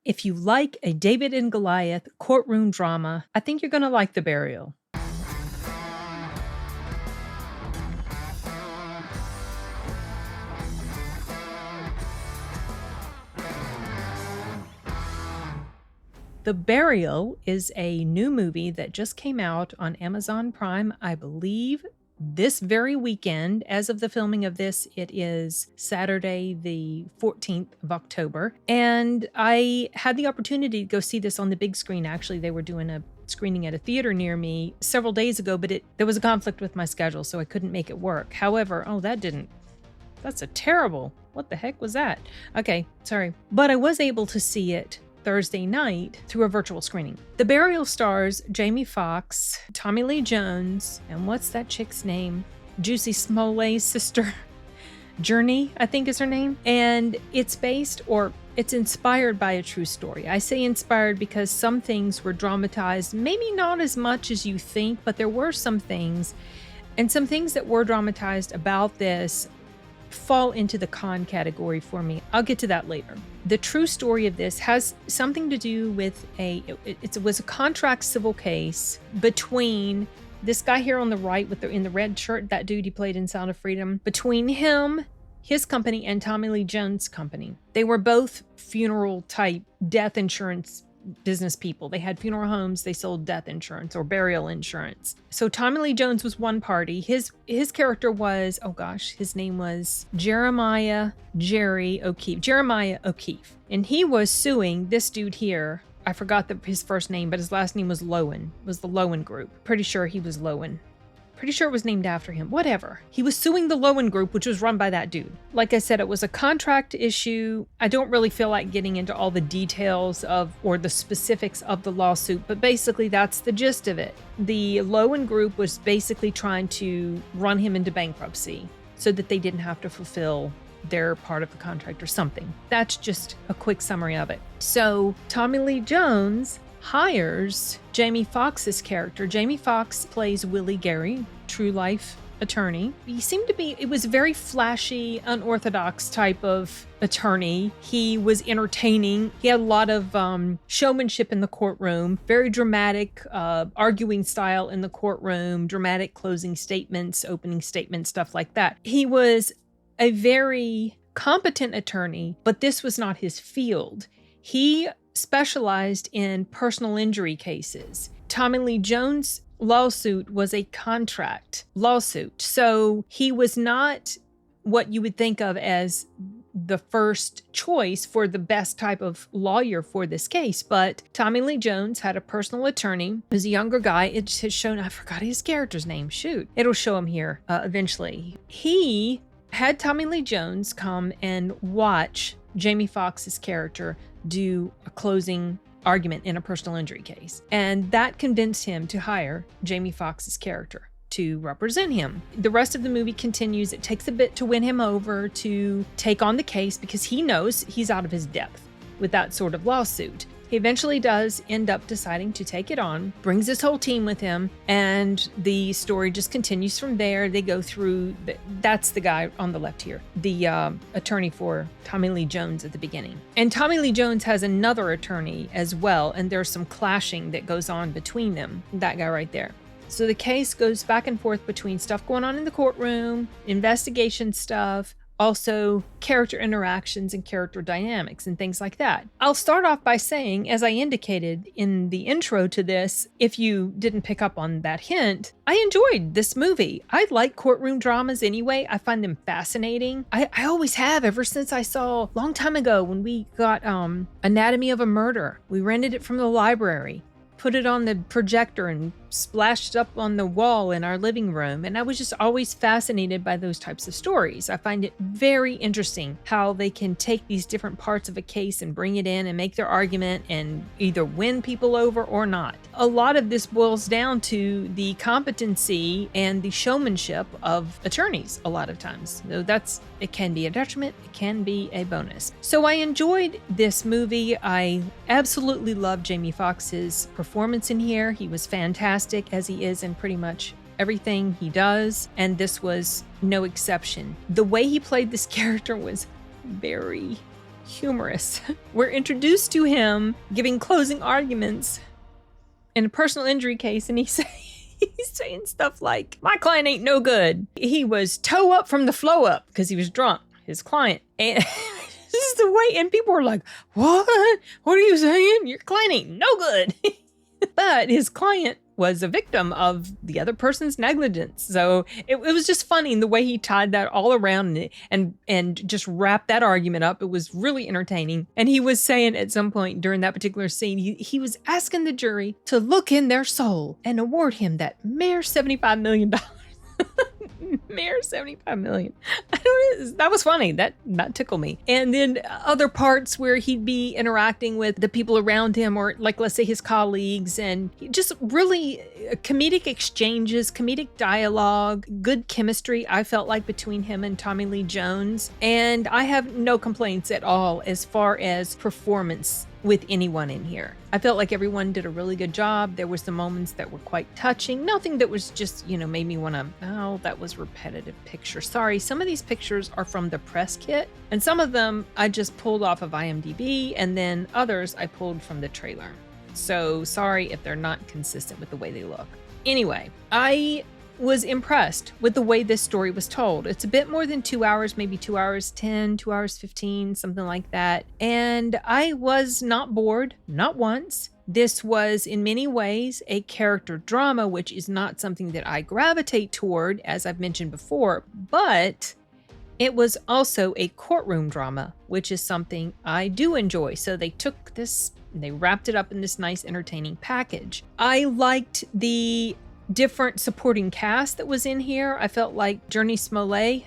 If you like a David and Goliath courtroom drama, I think you're going to like The Burial. The Burial is a new movie that just came out on Amazon Prime, I believe, this very weekend. As of the filming of this, it is Saturday, the 14th of October. And I had the opportunity to go see this on the big screen. Actually, they were doing a screening at a theater near me several days ago, but there was a conflict with my schedule, so I couldn't make it work. However, that's a terrible, what the heck was that? Okay, sorry. But I was able to see it Thursday night through a virtual screening. The Burial stars Jamie Foxx, Tommy Lee Jones, and what's that chick's name? Juicy Smollett's sister. Journey, I think is her name. And it's inspired by a true story. I say inspired because some things were dramatized, maybe not as much as you think, but there were some things, and some things that were dramatized about this fall into the con category for me. I'll get to that later. The true story of this has something to do with it was a contract civil case between this guy here on the right in the red shirt, that dude he played in Sound of Freedom, between him, his company, and Tommy Lee Jones' company. They were both funeral type death insurance business people. They had funeral homes, they sold death insurance or burial insurance. So Tommy Lee Jones was one party. His character was, his name was Jeremiah O'Keefe. And he was suing this dude here. I forgot his first name, but his last name was Lowen. It was the Lowen Group. Pretty sure he was Lowen. Pretty sure it was named after him. Whatever. He was suing the Lowen Group, which was run by that dude. Like I said, it was a contract issue. I don't really feel like getting into all the details or the specifics of the lawsuit, but basically that's the gist of it. The Lowen Group was basically trying to run him into bankruptcy so that they didn't have to fulfill their part of the contract or something. That's just a quick summary of it. So Tommy Lee Jones hires Jamie Foxx's character. Jamie Foxx plays Willie Gary, true life attorney. It was a very flashy, unorthodox type of attorney. He was entertaining. He had a lot of showmanship in the courtroom, very dramatic arguing style in the courtroom, dramatic closing statements, opening statements, stuff like that. He was a very competent attorney, but this was not his field. He specialized in personal injury cases. Tommy Lee Jones' lawsuit was a contract lawsuit. So he was not what you would think of as the first choice for the best type of lawyer for this case. But Tommy Lee Jones had a personal attorney. He was a younger guy. It has shown, I forgot his character's name. Shoot. It'll show him here eventually. He had Tommy Lee Jones come and watch Jamie Foxx's character do a closing argument in a personal injury case. And that convinced him to hire Jamie Foxx's character to represent him. The rest of the movie continues. It takes a bit to win him over to take on the case because he knows he's out of his depth with that sort of lawsuit. He eventually does end up deciding to take it on, brings his whole team with him, and the story just continues from there. They go through, that's the guy on the left here, the attorney for Tommy Lee Jones at the beginning. And Tommy Lee Jones has another attorney as well, and there's some clashing that goes on between them, that guy right there. So the case goes back and forth between stuff going on in the courtroom, investigation stuff, also character interactions and character dynamics and things like that. I'll start off by saying, as I indicated in the intro to this, if you didn't pick up on that hint, I enjoyed this movie. I like courtroom dramas anyway. I find them fascinating. I always have, ever since I saw a long time ago when we got Anatomy of a Murder. We rented it from the library, put it on the projector and splashed up on the wall in our living room. And I was just always fascinated by those types of stories. I find it very interesting how they can take these different parts of a case and bring it in and make their argument and either win people over or not. A lot of this boils down to the competency and the showmanship of attorneys a lot of times. So it can be a detriment, it can be a bonus. So I enjoyed this movie. I absolutely loved Jamie Foxx's performance in here. He was fantastic, as he is in pretty much everything he does, and this was no exception. The way he played this character was very humorous. We're introduced to him giving closing arguments in a personal injury case, and he's saying stuff like, my client ain't no good. He was toe up from the flow up because he was drunk, his client. And this is the way, and people were like, what? What are you saying? Your client ain't no good. But his client was a victim of the other person's negligence. So it was just funny in the way he tied that all around and just wrapped that argument up. It was really entertaining. And he was saying at some point during that particular scene, he was asking the jury to look in their soul and award him that mere $75 million. Mere $75 million. That was funny. That tickled me. And then other parts where he'd be interacting with the people around him, or like, let's say, his colleagues, and just really comedic exchanges, comedic dialogue, good chemistry, I felt like, between him and Tommy Lee Jones. And I have no complaints at all as far as performance with anyone in here. I felt like everyone did a really good job. There were some moments that were quite touching. Nothing that was just, made me want to, oh, that was repetitive picture. Sorry, some of these pictures are from the press kit, and some of them I just pulled off of IMDb, and then others I pulled from the trailer. So sorry if they're not consistent with the way they look. Anyway, I was impressed with the way this story was told. It's a bit more than 2 hours, maybe 2 hours 10, 2 hours 15, something like that. And I was not bored, not once. This was in many ways a character drama, which is not something that I gravitate toward, as I've mentioned before, but it was also a courtroom drama, which is something I do enjoy. So they took this and they wrapped it up in this nice, entertaining package. I liked the different supporting cast that was in here. I felt like Jurnee Smollett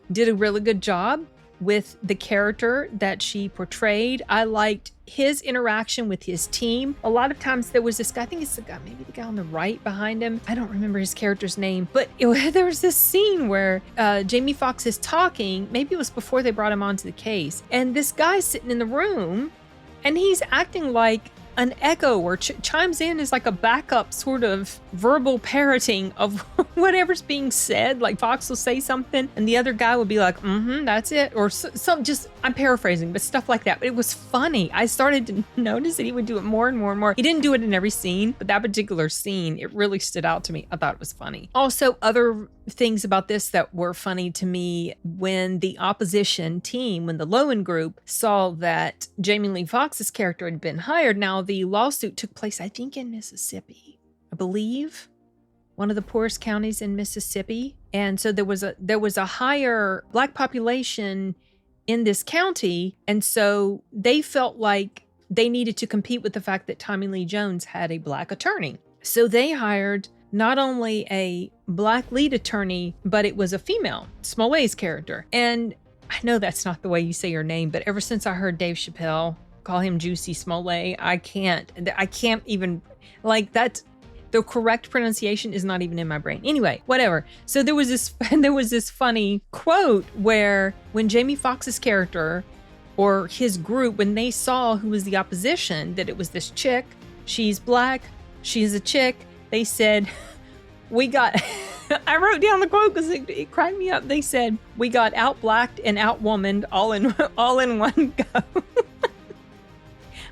did a really good job with the character that she portrayed. I liked his interaction with his team. A lot of times there was this guy, I think it's the guy, maybe the guy on the right behind him. I don't remember his character's name, but there was this scene where Jamie Foxx is talking, maybe it was before they brought him onto the case, and this guy's sitting in the room and he's acting like an echo or chimes in as like a backup sort of verbal parroting of whatever's being said. Like Fox will say something and the other guy would be like, that's it. Or some, just, I'm paraphrasing, but stuff like that. But it was funny. I started to notice that he would do it more and more and more. He didn't do it in every scene, but that particular scene, it really stood out to me. I thought it was funny. Also, other things about this that were funny to me, when the opposition team, when the Lowen group saw that Jamie Lee Foxx's character had been hired. Now, the lawsuit took place, I think, in Mississippi, I believe, one of the poorest counties in Mississippi. And so there was a higher Black population in this county. And so they felt like they needed to compete with the fact that Tommy Lee Jones had a Black attorney. So they hired not only a Black lead attorney, but it was a female, Smollett's character. And I know that's not the way you say your name, but ever since I heard Dave Chappelle call him Juicy Smollett, I can't even, like, that's, the correct pronunciation is not even in my brain. Anyway, whatever. So there was this funny quote where when Jamie Foxx's character or his group, when they saw who was the opposition, that it was this chick, she's Black, she's a chick, they said, we got, I wrote down the quote because it cracked me up. They said, we got out-blacked and out-womaned all in one go.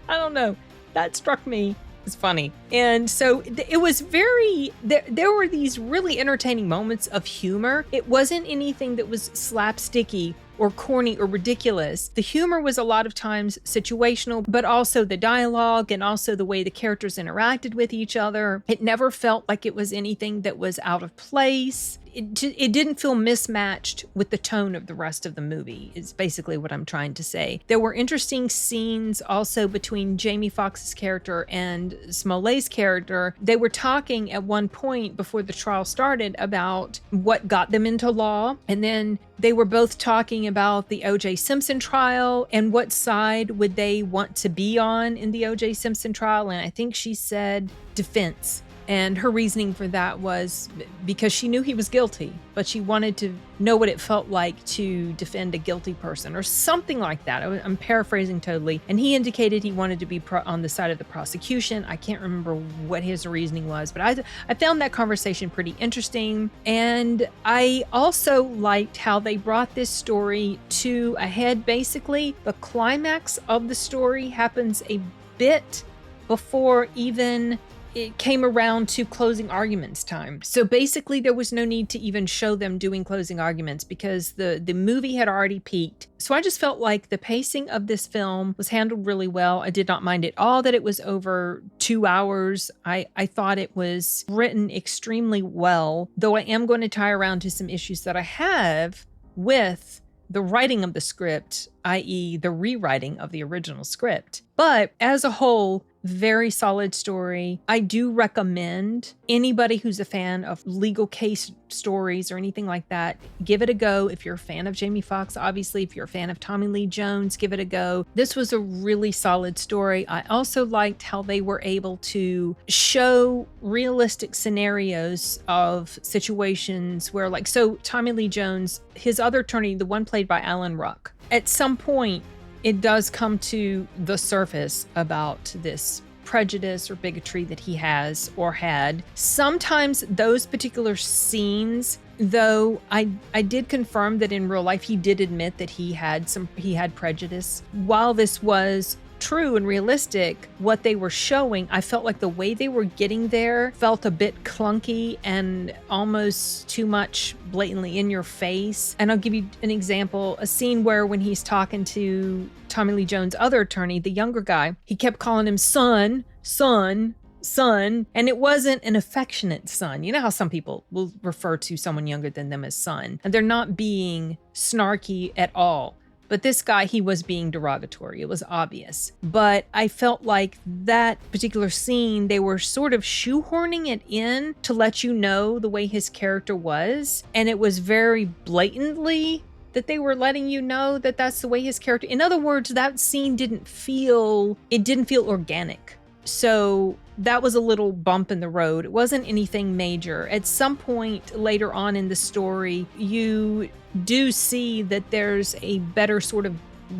I don't know. That struck me as funny. And so it was there were these really entertaining moments of humor. It wasn't anything that was slapsticky or corny or ridiculous. The humor was a lot of times situational, but also the dialogue and also the way the characters interacted with each other. It never felt like it was anything that was out of place. It didn't feel mismatched with the tone of the rest of the movie, is basically what I'm trying to say. There were interesting scenes also between Jamie Foxx's character and Smollett's character. They were talking at one point before the trial started about what got them into law, and then they were both talking about the O.J. Simpson trial and what side would they want to be on in the O.J. Simpson trial, and I think she said defense. And her reasoning for that was because she knew he was guilty, but she wanted to know what it felt like to defend a guilty person or something like that. I'm paraphrasing totally. And he indicated he wanted to be on the side of the prosecution. I can't remember what his reasoning was, but I found that conversation pretty interesting. And I also liked how they brought this story to a head. Basically, the climax of the story happens a bit before even it came around to closing arguments time. So basically there was no need to even show them doing closing arguments because the movie had already peaked. So I just felt like the pacing of this film was handled really well. I did not mind at all that it was over 2 hours. I thought it was written extremely well, though I am going to tie around to some issues that I have with the writing of the script, i.e. the rewriting of the original script. But as a whole, very solid story. I do recommend anybody who's a fan of legal case stories or anything like that, give it a go. If you're a fan of Jamie Foxx, obviously, if you're a fan of Tommy Lee Jones, give it a go. This was a really solid story. I also liked how they were able to show realistic scenarios of situations where, like, so Tommy Lee Jones, his other attorney, the one played by Alan Ruck, at some point, it does come to the surface about this prejudice or bigotry that he has or had. Sometimes those particular scenes, though, I did confirm that in real life he did admit that he had prejudice. While this was true and realistic, what they were showing, I felt like the way they were getting there felt a bit clunky and almost too much blatantly in your face. And I'll give you an example, a scene where when he's talking to Tommy Lee Jones' other attorney, the younger guy, he kept calling him son, son, son, and it wasn't an affectionate son. You know how some people will refer to someone younger than them as son, and they're not being snarky at all. But this guy, he was being derogatory. It was obvious. But I felt like that particular scene, they were sort of shoehorning it in to let you know the way his character was. And it was very blatantly that they were letting you know that that's the way his character. In other words, that scene didn't feel organic. So that was a little bump in the road. It wasn't anything major. At some point later on in the story, you do see that there's a better sort of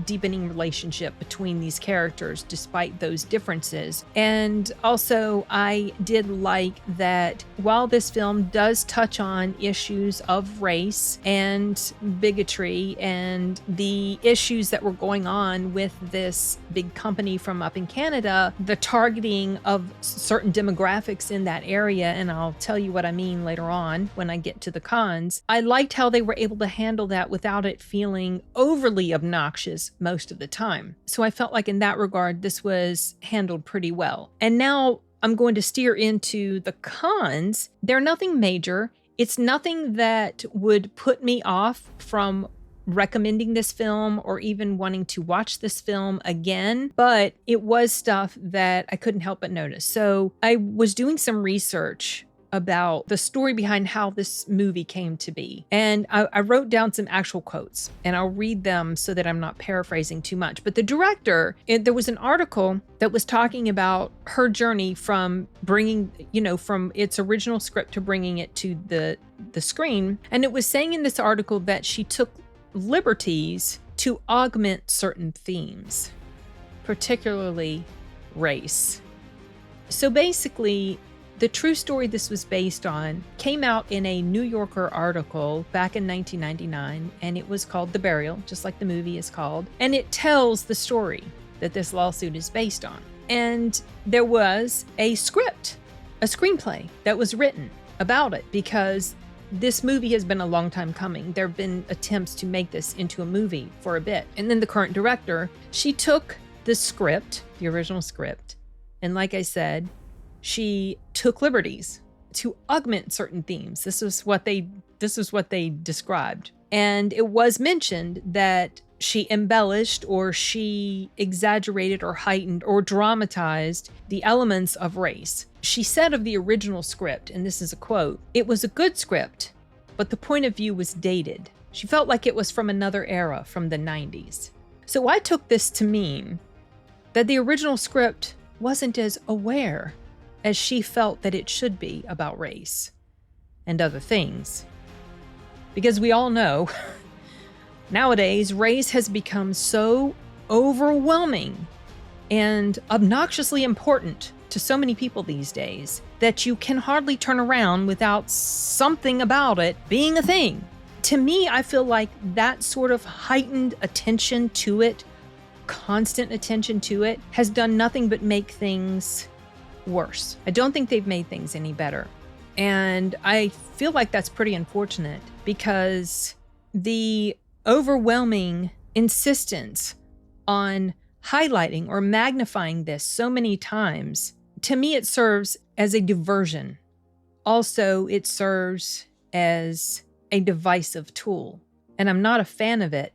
deepening relationship between these characters despite those differences. And also, I did like that while this film does touch on issues of race and bigotry and the issues that were going on with this big company from up in Canada, the targeting of certain demographics in that area, and I'll tell you what I mean later on when I get to the cons, I liked how they were able to handle that without it feeling overly obnoxious most of the time. So I felt like in that regard, this was handled pretty well. And now I'm going to steer into the cons. They're nothing major. It's nothing that would put me off from recommending this film or even wanting to watch this film again, but it was stuff that I couldn't help but notice. So I was doing some research about the story behind how this movie came to be. And I wrote down some actual quotes, and I'll read them so that I'm not paraphrasing too much. But the director, there was an article that was talking about her journey from bringing, from its original script to bringing it to the screen. And it was saying in this article that she took liberties to augment certain themes, particularly race. So basically, the true story this was based on came out in a New Yorker article back in 1999, and it was called The Burial, just like the movie is called. And it tells the story that this lawsuit is based on. And there was a screenplay that was written about it because this movie has been a long time coming. There have been attempts to make this into a movie for a bit. And then the current director, she took the script, the original script, and like I said, she took liberties to augment certain themes. This is what they described. And it was mentioned that she embellished or she exaggerated or heightened or dramatized the elements of race. She said of the original script, and this is a quote, "It was a good script, but the point of view was dated. She felt like it was from another era, from the 90s. So I took this to mean that the original script wasn't as aware as she felt that it should be about race and other things. Because we all know nowadays race has become so overwhelming and obnoxiously important to so many people these days that you can hardly turn around without something about it being a thing. To me, I feel like that sort of heightened attention to it, constant attention to it, has done nothing but make things worse. I don't think they've made things any better. And I feel like that's pretty unfortunate because the overwhelming insistence on highlighting or magnifying this so many times, to me, it serves as a diversion. Also, it serves as a divisive tool. And I'm not a fan of it,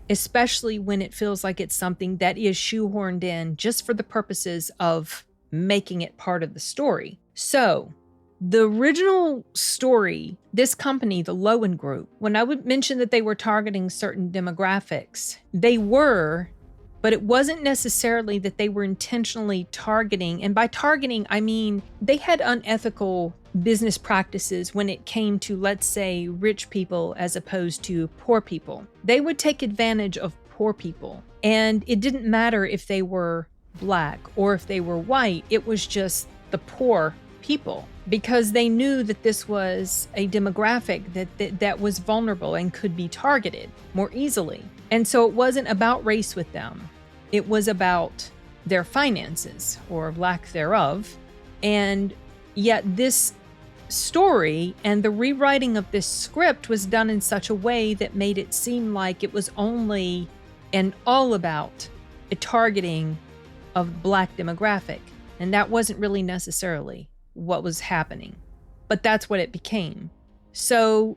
especially when it feels like it's something that is shoehorned in just for the purposes of making it part of the story. So, the original story, this company, the Lowen Group, when I would mention that they were targeting certain demographics, they were, but it wasn't necessarily that they were intentionally targeting. And by targeting, I mean they had unethical business practices when it came to, let's say, rich people as opposed to poor people. They would take advantage of poor people. And it didn't matter if they were Black or if they were white, it was just the poor people, because they knew that this was a demographic that was vulnerable and could be targeted more easily. And so it wasn't about race with them. It was about their finances or lack thereof. And yet this story and the rewriting of this script was done in such a way that made it seem like it was only and all about a targeting of Black demographic. And that wasn't really necessarily what was happening, but that's what it became. So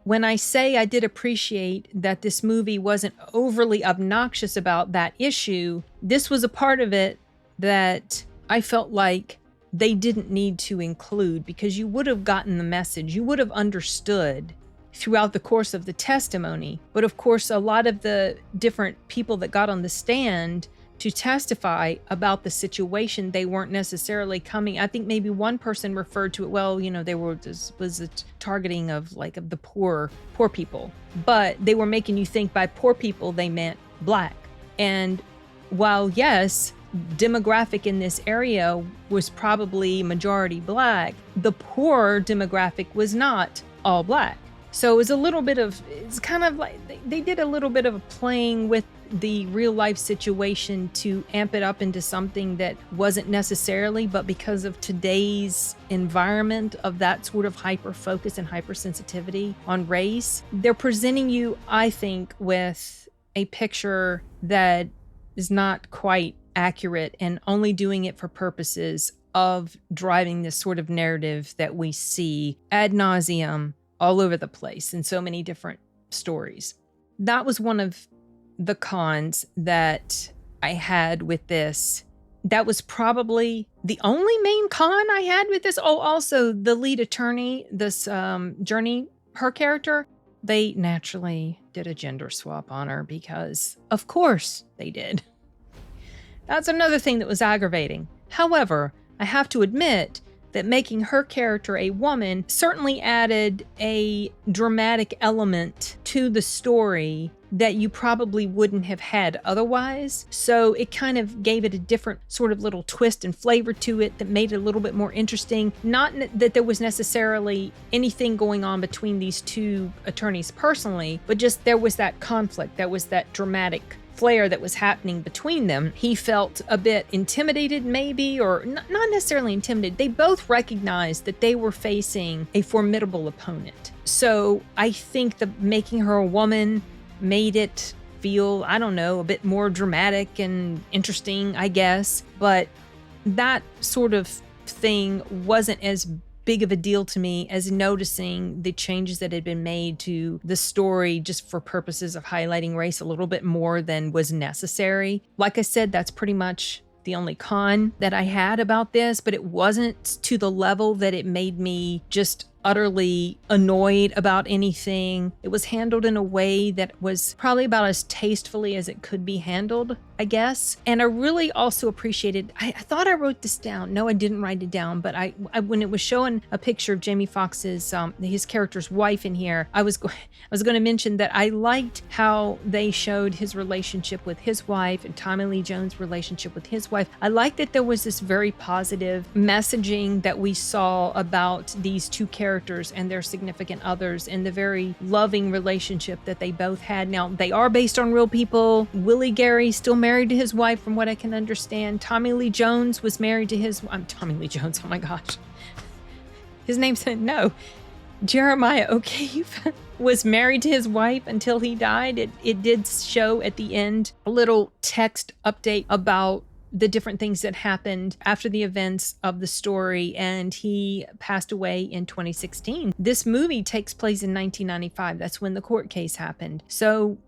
when I say I did appreciate that this movie wasn't overly obnoxious about that issue, this was a part of it that I felt like they didn't need to include, because you would have gotten the message, you would have understood throughout the course of the testimony. But of course, a lot of the different people that got on the stand to testify about the situation, they weren't necessarily coming. I think maybe one person referred to it, well, you know, they were, this was a targeting of the poor people, but they were making you think by poor people, they meant Black. And while yes, demographic in this area was probably majority Black, the poor demographic was not all Black. So it was a little bit of, it's kind of like they did a little bit of playing with the real life situation to amp it up into something that wasn't necessarily, but because of today's environment of that sort of hyper focus and hypersensitivity on race, they're presenting you, I think, with a picture that is not quite accurate and only doing it for purposes of driving this sort of narrative that we see ad nauseum all over the place in so many different stories. That was one of the cons that I had with this. That was probably the only main con I had with this. Oh, also the lead attorney, this Journey, her character, they naturally did a gender swap on her because of course they did. That's another thing that was aggravating. However, I have to admit that making her character a woman certainly added a dramatic element to the story that you probably wouldn't have had otherwise. So it kind of gave it a different sort of little twist and flavor to it that made it a little bit more interesting. Not that there was necessarily anything going on between these two attorneys personally, but just there was that conflict, there was that dramatic flair that was happening between them. He felt a bit intimidated maybe, or not necessarily intimidated. They both recognized that they were facing a formidable opponent. So I think that making her a woman made it feel, I don't know, a bit more dramatic and interesting, I guess. But that sort of thing wasn't as big of a deal to me as noticing the changes that had been made to the story just for purposes of highlighting race a little bit more than was necessary. Like I said, that's pretty much the only con that I had about this, but it wasn't to the level that it made me just utterly annoyed about anything. It was handled in a way that was probably about as tastefully as it could be handled, I guess. And I really also appreciated, I thought I wrote this down. No, I didn't write it down, but I when it was showing a picture of Jamie Foxx's, his character's wife in here, I was going to mention that I liked how they showed his relationship with his wife and Tommy Lee Jones' relationship with his wife. I liked that there was this very positive messaging that we saw about these two characters and their significant others and the very loving relationship that they both had. Now, they are based on real people. Willie Gary still married to his wife, from what I can understand. Tommy Lee Jones was married to his... Tommy Lee Jones, oh my gosh. His name's... No. Jeremiah O'Keefe was married to his wife until he died. It did show at the end a little text update about the different things that happened after the events of the story, and he passed away in 2016. This movie takes place in 1995. That's when the court case happened. So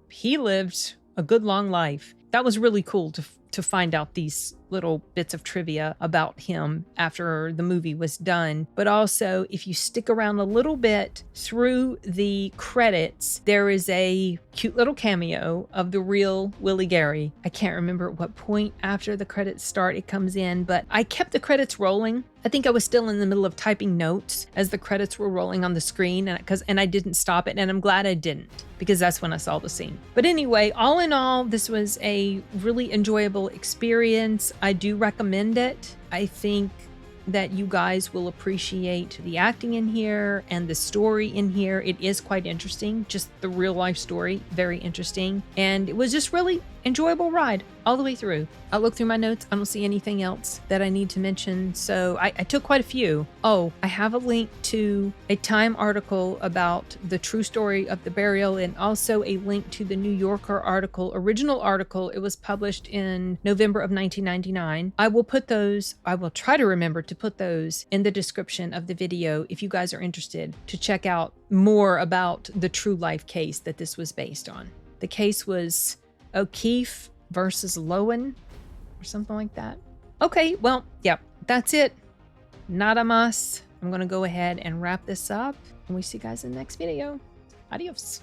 he lived a good long life. That was really cool to find out these little bits of trivia about him after the movie was done. But also, if you stick around a little bit through the credits, there is a cute little cameo of the real Willie Gary. I can't remember at what point after the credits start it comes in, but I kept the credits rolling. I think I was still in the middle of typing notes as the credits were rolling on the screen, and I didn't stop it, and I'm glad I didn't, because that's when I saw the scene. But anyway, all in all, this was a really enjoyable experience. I do recommend it. I think that you guys will appreciate the acting in here and the story in here. It is quite interesting, just the real life story, very interesting. And it was just really enjoyable ride all the way through. I'll look through my notes. I don't see anything else that I need to mention. So I took quite a few. Oh, I have a link to a Time article about the true story of the burial, and also a link to the New Yorker article, original article. It was published in November of 1999. I will try to remember to put those in the description of the video if you guys are interested to check out more about the true life case that this was based on. The case was O'Keefe versus Lowen or something like that. Okay, well, yeah, that's it. Nada más. I'm going to go ahead and wrap this up, and we see you guys in the next video. Adios.